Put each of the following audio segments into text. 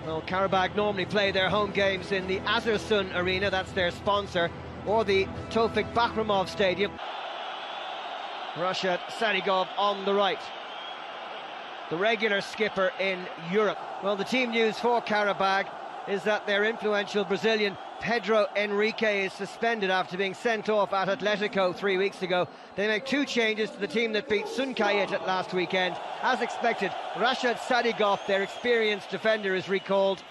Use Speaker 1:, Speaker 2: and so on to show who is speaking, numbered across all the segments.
Speaker 1: Well, Qarabag normally play their home games in the Azersun Arena, that's their sponsor, or the Tofik Bakramov Stadium. Rashad Sadigov on the right, the regular skipper in Europe. Well, the team news for Qarabag is that their influential Brazilian Pedro Henrique is suspended after being sent off at Atletico 3 weeks ago. They make 2 changes to the team that beat Sunkayet last weekend. As expected, Rashad Sadigov, their experienced defender, is recalled,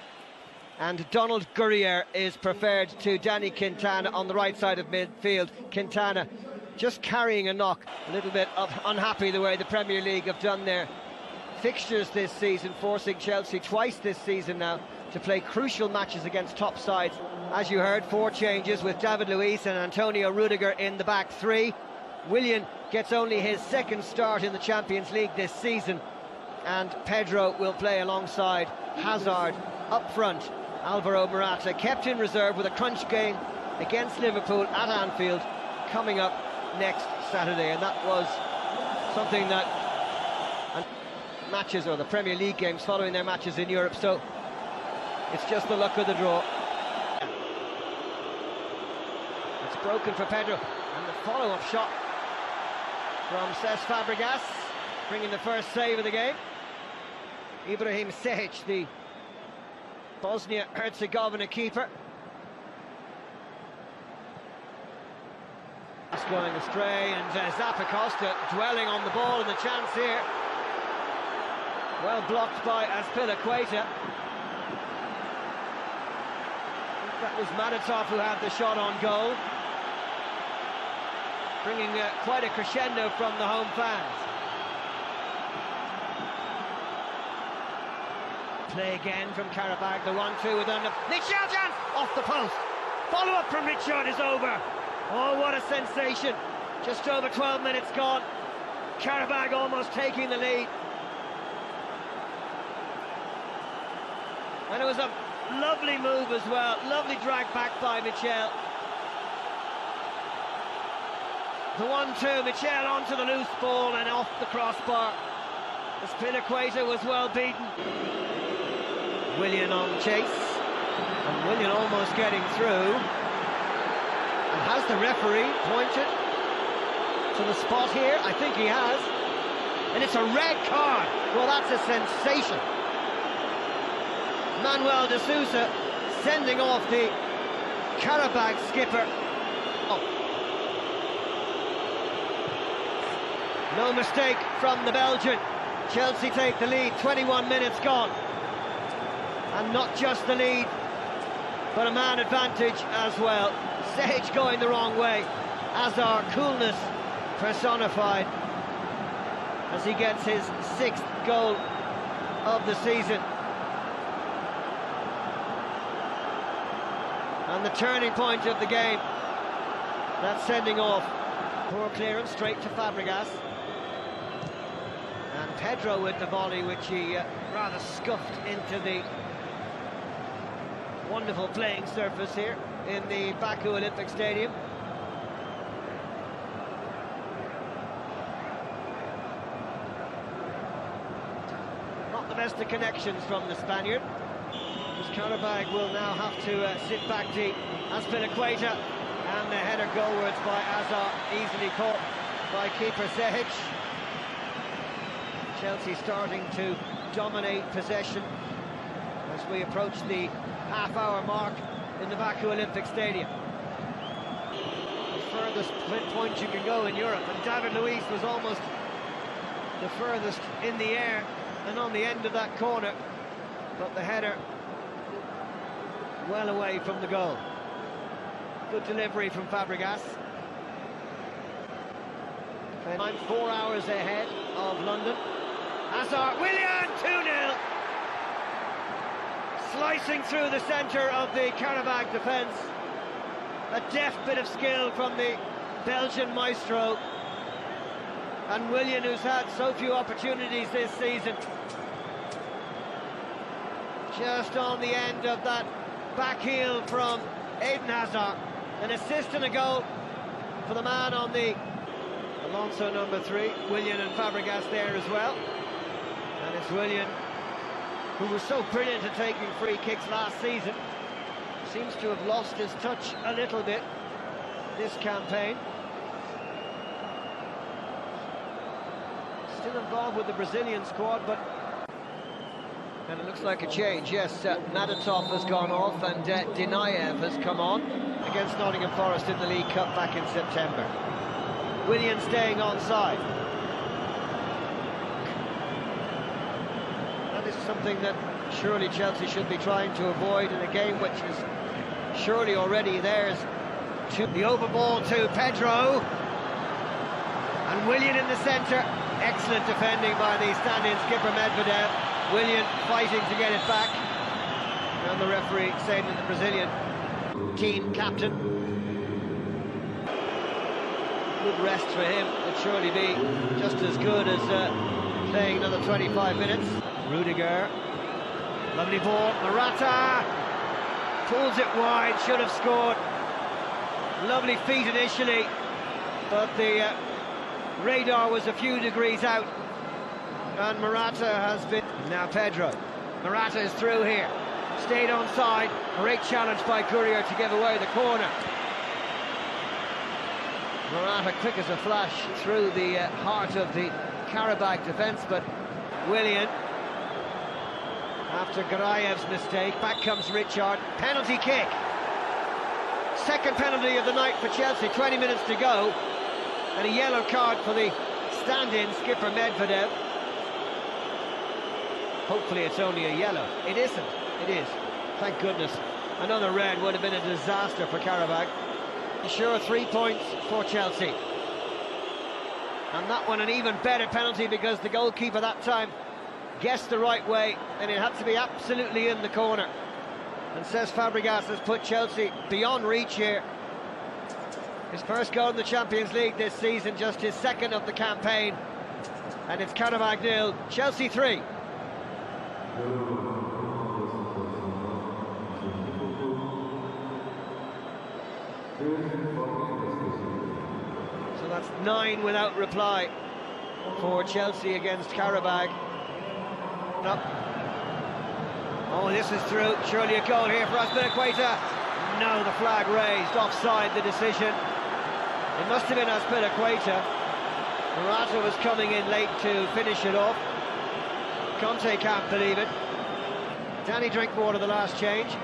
Speaker 1: and Donald Gurrier is preferred to Danny Quintana on the right side of midfield. Quintana just carrying a knock, a little bit unhappy the way the Premier League have done their fixtures this season, forcing Chelsea twice this season now to play crucial matches against top sides. As you heard, 4 changes with David Luiz and Antonio Rudiger in the back 3. Willian gets only his 2nd start in the Champions League this season, and Pedro will play alongside Hazard up front. Alvaro Morata kept in reserve with a crunch game against Liverpool at Anfield coming up next Saturday, and that was something that matches, or the Premier League games following their matches in Europe, so it's just the luck of the draw. It's broken for Pedro, and the follow-up shot from Febragas, bringing the first save of the game. Ibrahim Sehic, the Bosnia-Herzegovina keeper. It's going astray, and Zappacosta dwelling on the ball, and the chance here. Well blocked by Azpilicueta. That was Madatov who had the shot on goal, bringing quite a crescendo from the home fans. Play again from Qarabag, the 1-2 with Michel chance off the post. Follow-up from Richard is over. Oh, what a sensation. Just over 12 minutes gone. Qarabag almost taking the lead. And it was a lovely move as well, lovely drag back by Michel. The 1-2, Michel onto the loose ball and off the crossbar. Azpilicueta was well beaten. Willian on chase, and Willian almost getting through. And has the referee pointed to the spot here? I think he has. And it's a red card. Well, that's a sensation. Manuel de Sousa sending off the Qarabag skipper. Oh. No mistake from the Belgian. Chelsea take the lead, 21 minutes gone. And not just the lead, but a man advantage as well. Sehic going the wrong way. Azar, coolness personified, as he gets his 6th goal of the season. And the turning point of the game, that sending off. Poor clearance straight to Febragas. And Pedro with the volley, which he rather scuffed into the wonderful playing surface here in the Baku Olympic Stadium. Not the best of connections from the Spaniard. Qarabag will now have to sit back deep. Azpilicueta, and the header goalwards by Azar, easily caught by keeper Sehic. Chelsea starting to dominate possession as we approach the half-hour mark in the Baku Olympic Stadium. The furthest point you can go in Europe, and David Luiz was almost the furthest in the air and on the end of that corner, but the header well away from the goal. Good delivery from Febragas. I'm 4 hours ahead of London. Hazard, Willian, 2-0. Slicing through the centre of the Qarabag defence. A deft bit of skill from the Belgian maestro. And Willian, who's had so few opportunities this season, just on the end of that back heel from Eden Hazard. An assist and a goal for the man on the Alonso number 3. Willian and Febragas there as well. And it's Willian who was so brilliant at taking free kicks last season, seems to have lost his touch a little bit this campaign. Still involved with the Brazilian squad, but... And it looks like a change, yes. Madatov has gone off and Dinayev has come on against Nottingham Forest in the League Cup back in September. Willian staying onside. That is something that surely Chelsea should be trying to avoid in a game which is surely already theirs. The over ball to Pedro. And Willian in the centre. Excellent defending by the stand-in skipper Medvedev. Willian fighting to get it back. And the referee saying that the Brazilian team captain. Good rest for him. Would surely be just as good as playing another 25 minutes. Rudiger. Lovely ball. Morata pulls it wide. Should have scored. Lovely feet initially, but the radar was a few degrees out, and Morata has been... Now Pedro. Morata is through here. Stayed onside. Great challenge by Courier to give away the corner. Morata quick as a flash through the heart of the Qarabag defence, but Willian, after Garayev's mistake, back comes Richard. Penalty kick. Second penalty of the night for Chelsea, 20 minutes to go, and a yellow card for the stand-in skipper Medvedev. Hopefully it's only a yellow. It isn't. It is. Thank goodness. Another red would have been a disaster for Qarabag. Sure, 3 points for Chelsea. And that one an even better penalty because the goalkeeper that time guessed the right way, and it had to be absolutely in the corner. And says Febragas has put Chelsea beyond reach here. His first goal in the Champions League this season, just his second of the campaign. And it's Qarabag 0, Chelsea 3. So that's 9 without reply for Chelsea against Qarabag. Up. Oh, this is through. Surely a goal here for Azpilicueta. No, the flag raised. Offside, the decision. It must have been Azpilicueta. Morata was coming in late to finish it off. Conte can't believe it. Danny Drinkwater, the last change.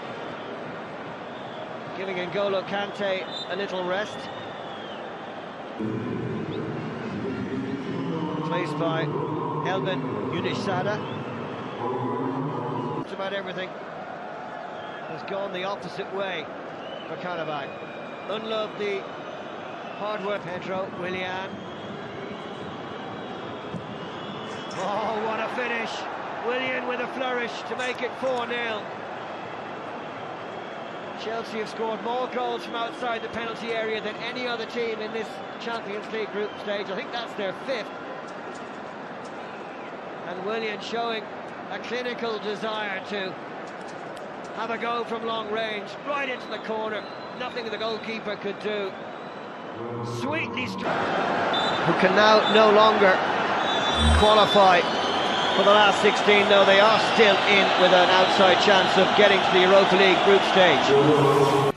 Speaker 1: Giving N'Golo Kante a little rest. Placed by Elvin Yunisada. About everything has gone the opposite way for Qarabag. Unloved the hard work. Pedro, Willian. Oh, what a finish! Willian with a flourish to make it 4-0. Chelsea have scored more goals from outside the penalty area than any other team in this Champions League group stage. I think that's their 5th. And Willian showing a clinical desire to have a go from long range, right into the corner. Nothing the goalkeeper could do. Sweetly struck. Who can now no longer qualify for the last 16, though they are still in with an outside chance of getting to the Europa League group stage.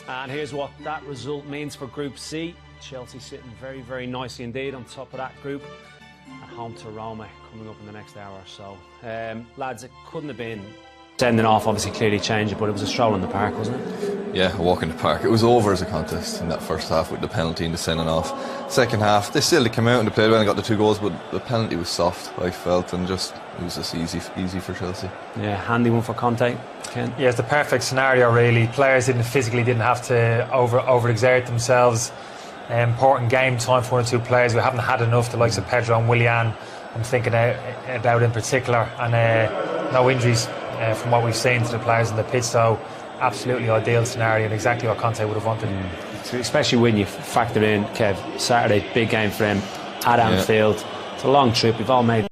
Speaker 2: And here's what that result means for Group C. Chelsea sitting very, very nicely indeed on top of that group. At home to Roma coming up in the next hour or so. Lads, it couldn't have been sending off, obviously clearly changed it, but it was a stroll in the park, wasn't it?
Speaker 3: Yeah, a walk in the park. It was over as a contest in that first half with the penalty and the sending off. Second half, they came out and they played well and got the 2 goals, but the penalty was soft, I felt, and it was just easy for Chelsea.
Speaker 2: Yeah, handy one for Conte, Ken.
Speaker 4: Yeah, it's the perfect scenario really. Players physically didn't have to overexert themselves. Important game time for 1 or 2 players. We haven't had enough, the likes of Pedro and Willian, I'm thinking about in particular, and no injuries from what we've seen to the players in the pitch, so absolutely ideal scenario and exactly what Conte would have wanted.
Speaker 2: Especially when you factor in, Kev, Saturday, big game for him at Anfield. It's a long trip, we've all made